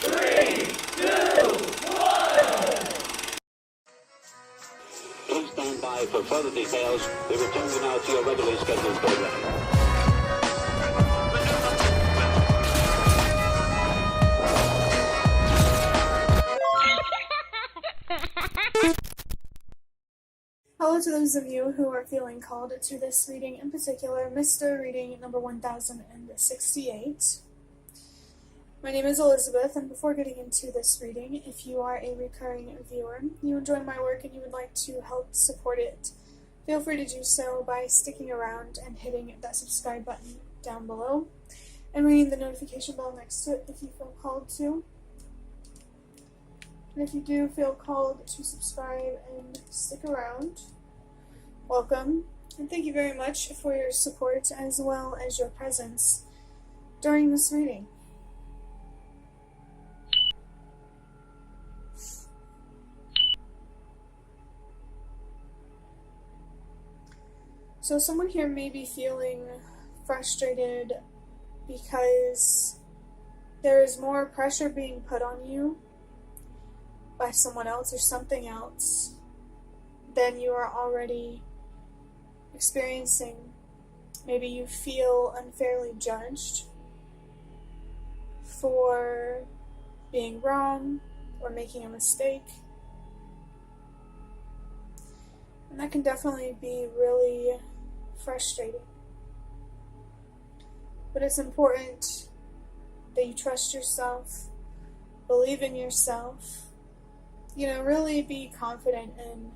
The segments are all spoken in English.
3, 2, 1. Please stand by for further details. We return you now to your regularly scheduled program. Hello to those of you who are feeling called to this reading, in particular, Mystery Reading number 1068. My name is Elizabeth, and before getting into this reading, if you are a recurring viewer, you enjoy my work and you would like to help support it, feel free to do so by sticking around and hitting that subscribe button down below, and ringing the notification bell next to it if you feel called to. And if you do feel called to subscribe and stick around, welcome, and thank you very much for your support as well as your presence during this reading. So someone here may be feeling frustrated because there is more pressure being put on you by someone else or something else than you are already experiencing. Maybe you feel unfairly judged for being wrong or making a mistake. And that can definitely be really frustrating. But it's important that you trust yourself, believe in yourself, really be confident in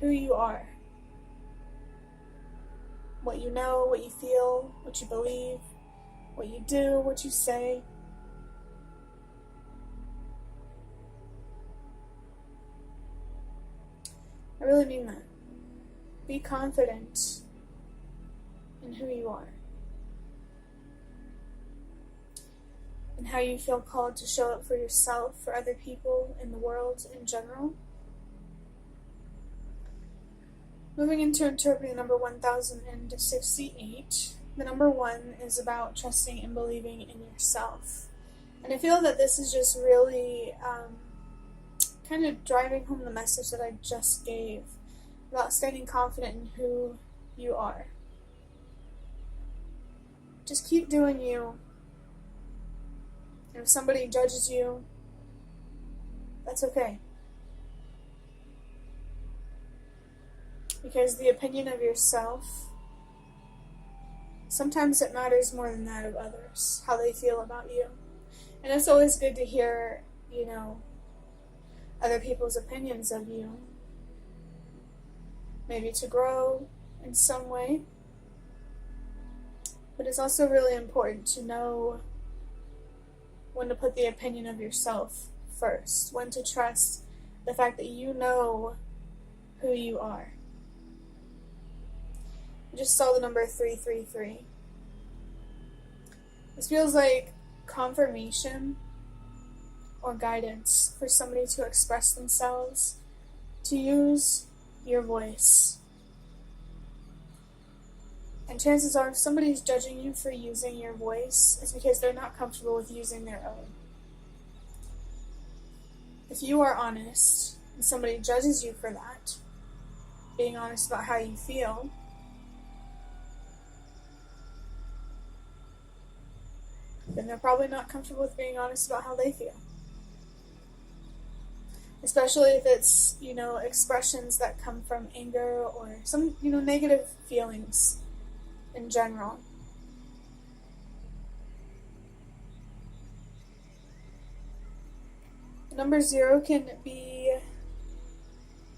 who you are, what you know, what you feel, what you believe, what you do, what you say. I really mean that. Be confident in who you are and how you feel called to show up for yourself, for other people, in the world in general. Moving into interpreting number 1068, the number 1 is about trusting and believing in yourself. And I feel that this is just really kind of driving home the message that I just gave about staying confident in who you are. Just keep doing you. And if somebody judges you, that's okay. Because the opinion of yourself, sometimes it matters more than that of others, how they feel about you. And it's always good to hear, other people's opinions of you. Maybe to grow in some way. But it's also really important to know when to put the opinion of yourself first, when to trust the fact that you know who you are. I just saw the number 333. This feels like confirmation or guidance for somebody to express themselves, to use your voice. And chances are, if somebody's judging you for using your voice, it's because they're not comfortable with using their own. If you are honest, and somebody judges you for that, being honest about how you feel, then they're probably not comfortable with being honest about how they feel. Especially if it's, expressions that come from anger or some, negative feelings in general. Number 0 can be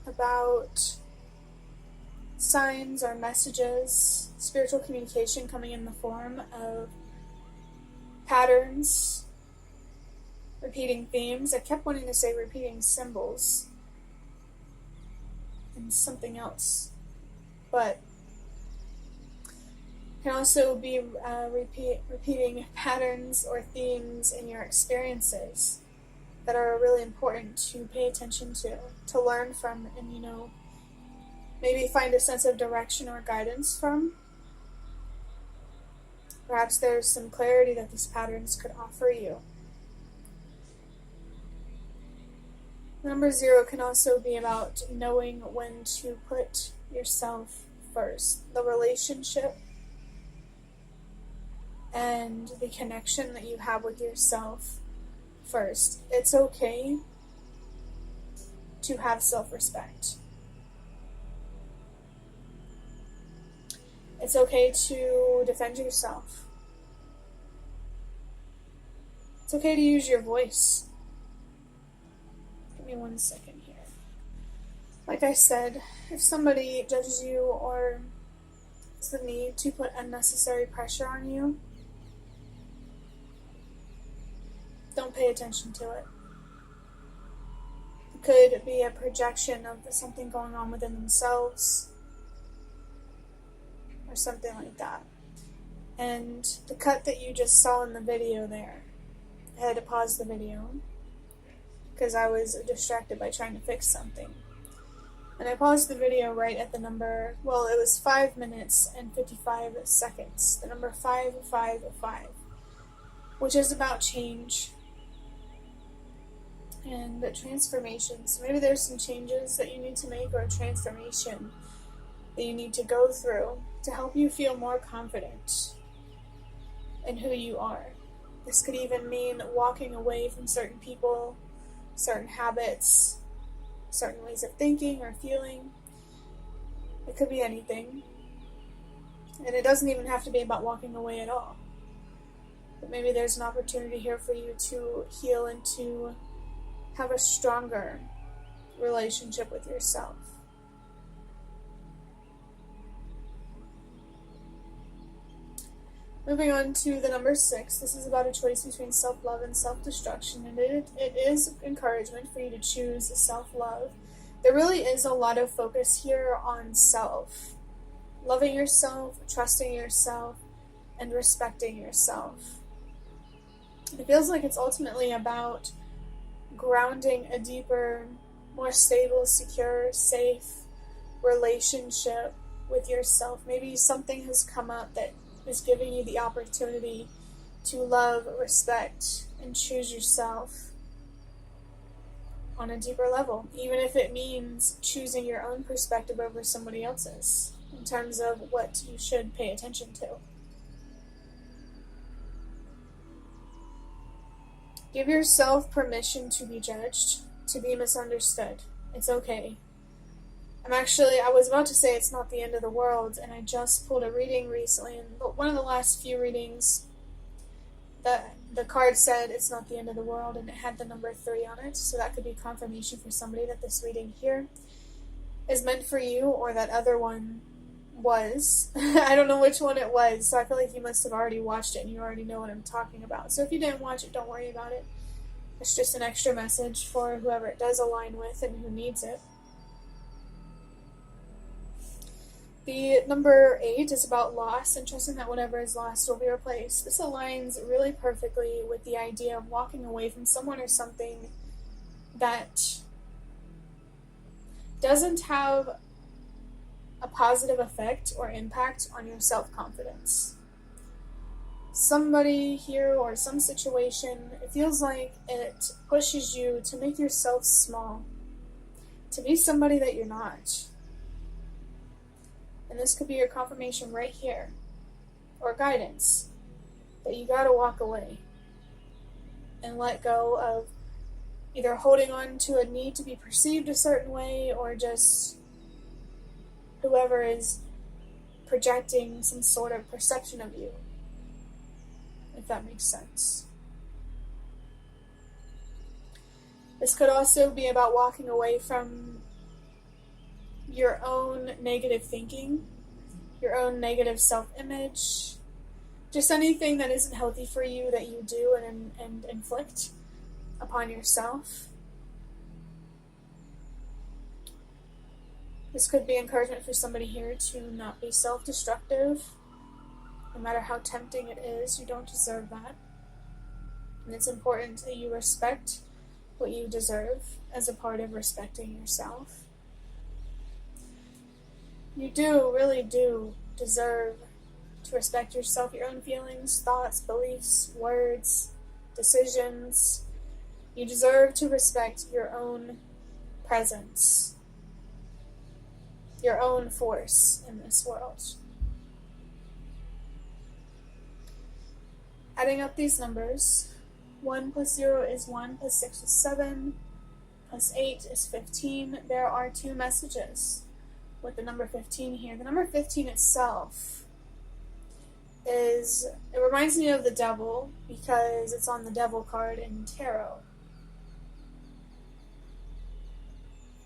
about signs or messages, spiritual communication coming in the form of patterns, repeating themes. I kept wanting to say repeating symbols and something else, but it can also be repeating patterns or themes in your experiences that are really important to pay attention to learn from, and maybe find a sense of direction or guidance from. Perhaps there's some clarity that these patterns could offer you. Number 0 can also be about knowing when to put yourself first. The relationship and the connection that you have with yourself first. It's okay to have self-respect. It's okay to defend yourself. It's okay to use your voice. Give me 1 second here. Like I said, if somebody judges you or has the need to put unnecessary pressure on you, don't pay attention to it. It could be a projection of something going on within themselves or something like that. And the cut that you just saw in the video there, I had to pause the video because I was distracted by trying to fix something. And I paused the video right at the number, well, it was 5 minutes and 55 seconds. The number 555, which is about change and transformations. Maybe there's some changes that you need to make, or a transformation that you need to go through to help you feel more confident in who you are. This could even mean walking away from certain people, certain habits, certain ways of thinking or feeling. It could be anything. And it doesn't even have to be about walking away at all. But maybe there's an opportunity here for you to heal and to have a stronger relationship with yourself. Moving on to the number 6, this is about a choice between self-love and self-destruction, and it is encouragement for you to choose self-love. There really is a lot of focus here on self. Loving yourself, trusting yourself, and respecting yourself. It feels like it's ultimately about grounding a deeper, more stable, secure, safe relationship with yourself. Maybe something has come up that is giving you the opportunity to love, respect, and choose yourself on a deeper level, even if it means choosing your own perspective over somebody else's in terms of what you should pay attention to. Give yourself permission to be judged, to be misunderstood. It's okay. I was about to say it's not the end of the world, and I just pulled a reading recently, and one of the last few readings, the card said it's not the end of the world, and it had the number 3 on it, so that could be confirmation for somebody that this reading here is meant for you, or that other one was. I don't know which one it was, so I feel like you must have already watched it, and you already know what I'm talking about. So if you didn't watch it, don't worry about it. It's just an extra message for whoever it does align with and who needs it. The number 8 is about loss and trusting that whatever is lost will be replaced. This aligns really perfectly with the idea of walking away from someone or something that doesn't have a positive effect or impact on your self-confidence. Somebody here or some situation, it feels like it pushes you to make yourself small, to be somebody that you're not. And this could be your confirmation right here, or guidance, that you gotta walk away and let go of either holding on to a need to be perceived a certain way, or just whoever is projecting some sort of perception of you, if that makes sense. This could also be about walking away from your own negative thinking, your own negative self-image, just anything that isn't healthy for you that you do and inflict upon yourself. This could be encouragement for somebody here to not be self-destructive. No matter how tempting it is, you don't deserve that. And it's important that you respect what you deserve as a part of respecting yourself. You really do deserve to respect yourself, your own feelings, thoughts, beliefs, words, decisions. You deserve to respect your own presence, your own force in this world. Adding up these numbers, 1 plus 0 is 1, plus 6 is 7, plus 8 is 15. There are two messages with the number 15 here. The number 15 itself it reminds me of the devil because it's on the devil card in tarot.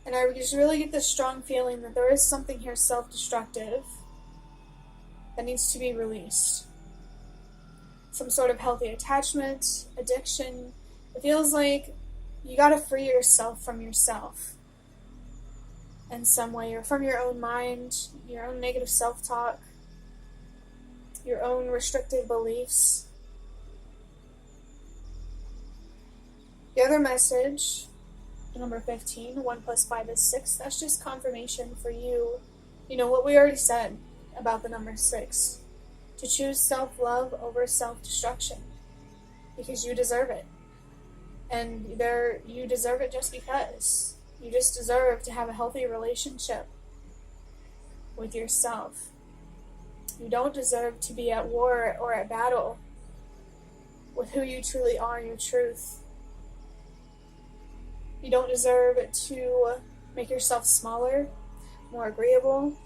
And I just really get this strong feeling that there is something here self-destructive that needs to be released. Some sort of healthy attachment, addiction. It feels like you gotta free yourself from yourself in some way, or from your own mind, your own negative self-talk, your own restrictive beliefs. The other message, number 15, 1 plus 5 is 6, that's just confirmation for you. You know what we already said about the number 6. To choose self-love over self-destruction. Because you deserve it. And you deserve it just because. You just deserve to have a healthy relationship with yourself. You don't deserve to be at war or at battle with who you truly are, your truth. You don't deserve to make yourself smaller, more agreeable.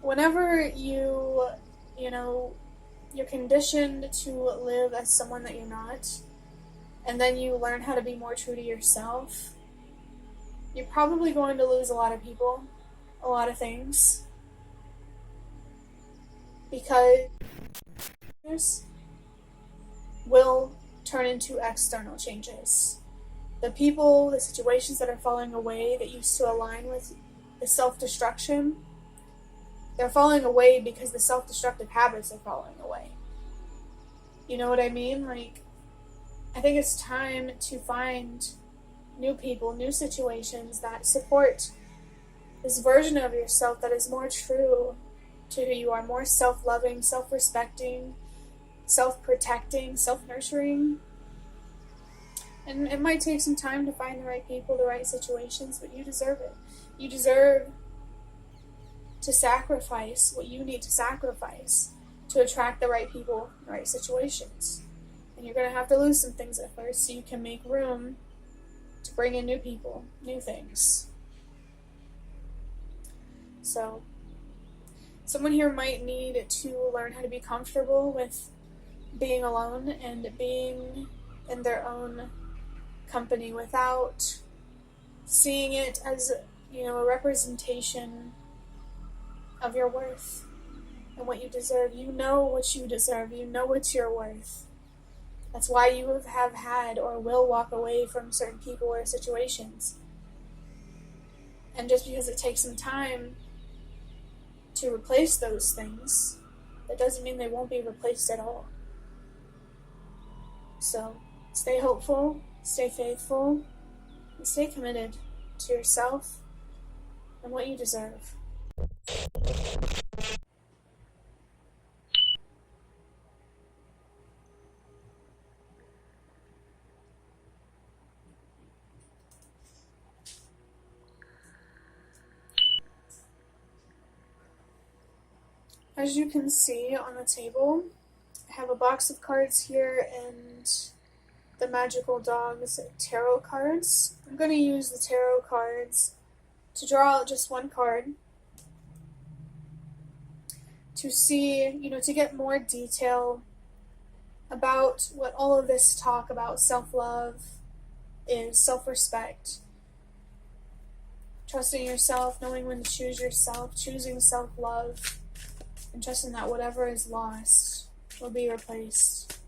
Whenever you're conditioned to live as someone that you're not, and then you learn how to be more true to yourself, you're probably going to lose a lot of people, a lot of things, because will turn into external changes. The people, the situations that are falling away that used to align with the self-destruction, they're falling away because the self-destructive habits are falling away. You know what I mean? Like, I think it's time to find new people, new situations that support this version of yourself that is more true to who you are, more self-loving, self-respecting, self-protecting, self-nurturing. And it might take some time to find the right people, the right situations, but you deserve it. You deserve to sacrifice what you need to sacrifice to attract the right people, the right situations. And you're going to have to lose some things at first so you can make room to bring in new people, new things. So, someone here might need to learn how to be comfortable with being alone and being in their own company without seeing it as, a representation of your worth and what you deserve. You know what you deserve. You know what you're worth. That's why you have had or will walk away from certain people or situations. And just because it takes some time to replace those things, that doesn't mean they won't be replaced at all. So, stay hopeful, stay faithful, and stay committed to yourself and what you deserve. As you can see on the table, I have a box of cards here and the Magical Dogs tarot cards. I'm going to use the tarot cards to draw out just one card to see, to get more detail about what all of this talk about self-love is, self-respect, trusting yourself, knowing when to choose yourself, choosing self-love, and trusting that whatever is lost will be replaced,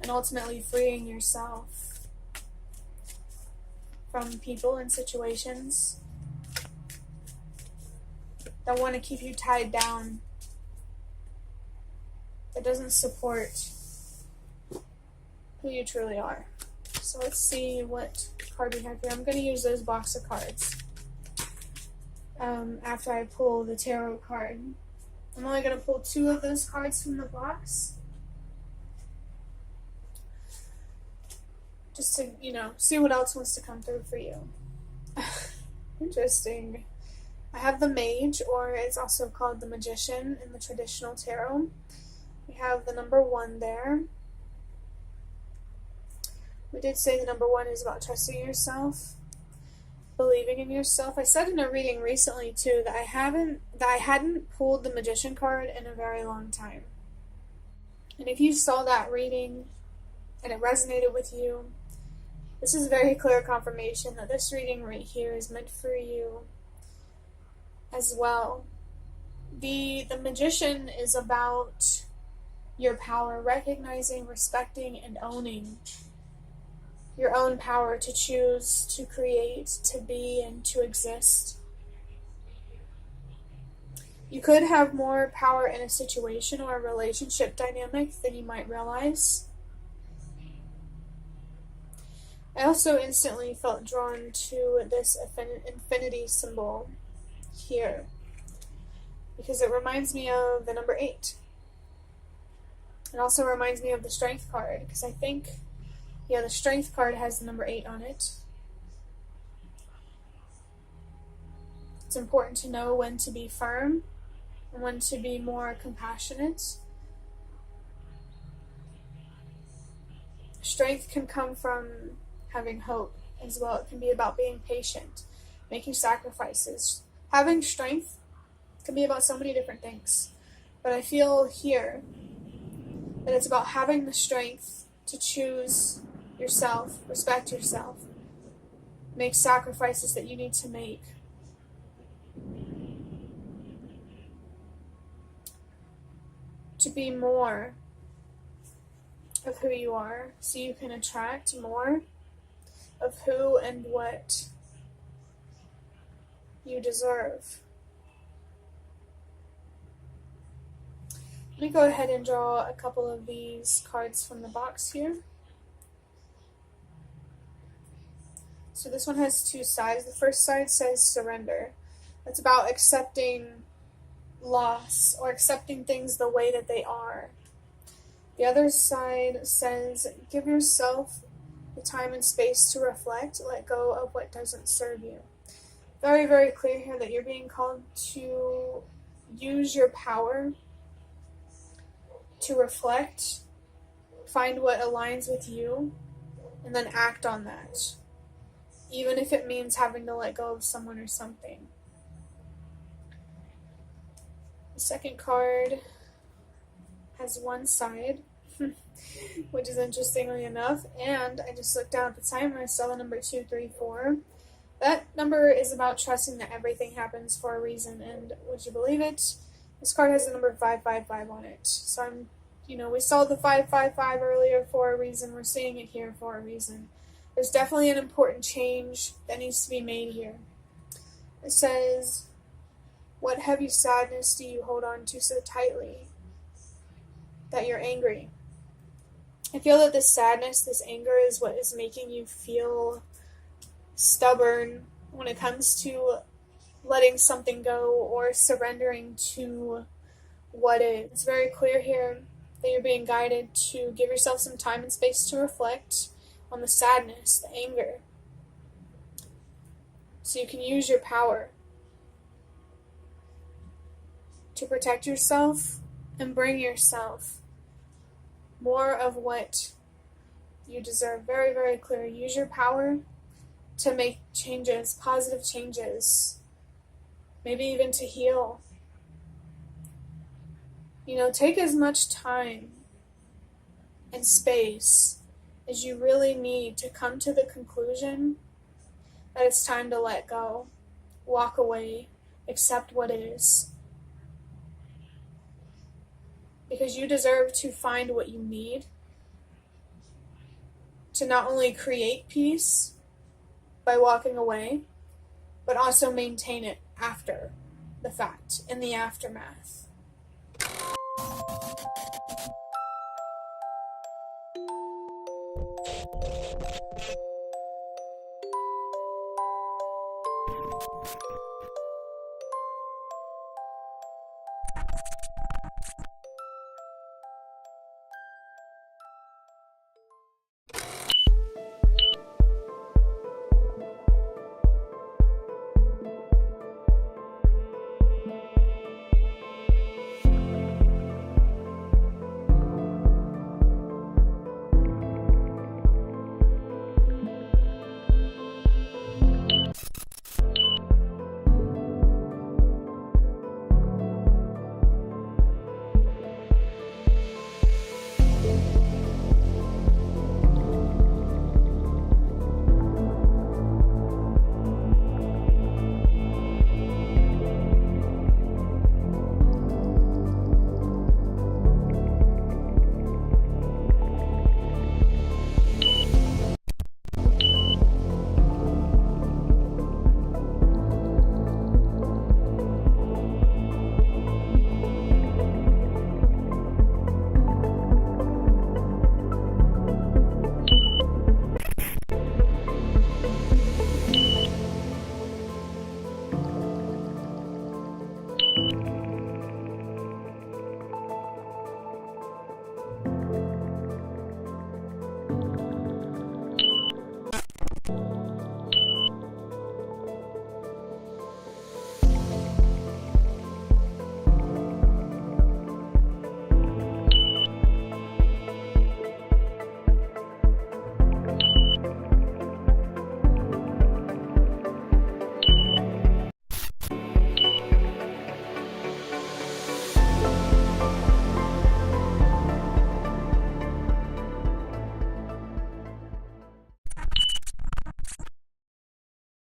and ultimately freeing yourself from people and situations that want to keep you tied down, that doesn't support who you truly are. So let's see what card we have here. I'm going to use those box of cards after I pull the tarot card. I'm only going to pull 2 of those cards from the box. just to, see what else wants to come through for you. Interesting. I have the Mage, or it's also called the Magician in the traditional tarot. We have the number 1 there. We did say the number 1 is about trusting yourself, believing in yourself. I said in a reading recently too that I hadn't pulled the Magician card in a very long time. And if you saw that reading and it resonated with you, this is very clear confirmation that this reading right here is meant for you as well. The Magician is about your power, recognizing, respecting, and owning your own power to choose, to create, to be, and to exist. You could have more power in a situation or a relationship dynamic than you might realize. I also instantly felt drawn to this infinity symbol here, because it reminds me of the number 8. It also reminds me of the Strength card, because I think, the Strength card has the number 8 on it. It's important to know when to be firm and when to be more compassionate. Strength can come from having hope as well. It can be about being patient, making sacrifices. Having strength can be about so many different things. But I feel here that it's about having the strength to choose yourself, respect yourself, make sacrifices that you need to make. To be more of who you are, so you can attract more of who and what you deserve. Let me go ahead and draw a couple of these cards from the box here. So this one has 2 sides. The first side says surrender. That's about accepting loss or accepting things the way that they are. The other side says give yourself the time and space to reflect, let go of what doesn't serve you. Very, very clear here that you're being called to use your power to reflect, find what aligns with you, and then act on that. Even if it means having to let go of someone or something. The second card has 1 side, which is interestingly enough, and I just looked down at the timer, I saw the number 234. That number is about trusting that everything happens for a reason, and would you believe it? This card has the number 555 on it. So we saw the 555 earlier for a reason, we're seeing it here for a reason. There's definitely an important change that needs to be made here. It says, what heavy sadness do you hold on to so tightly that you're angry? I feel that this sadness, this anger is what is making you feel stubborn when it comes to letting something go or surrendering to what is. It's very clear here that you're being guided to give yourself some time and space to reflect on the sadness, the anger, so you can use your power to protect yourself and bring yourself more of what you deserve. Very, very clear. Use your power to make changes, positive changes, maybe even to heal. Take as much time and space as you really need to come to the conclusion that it's time to let go, walk away, accept what is. Because you deserve to find what you need to not only create peace by walking away, but also maintain it after the fact, in the aftermath.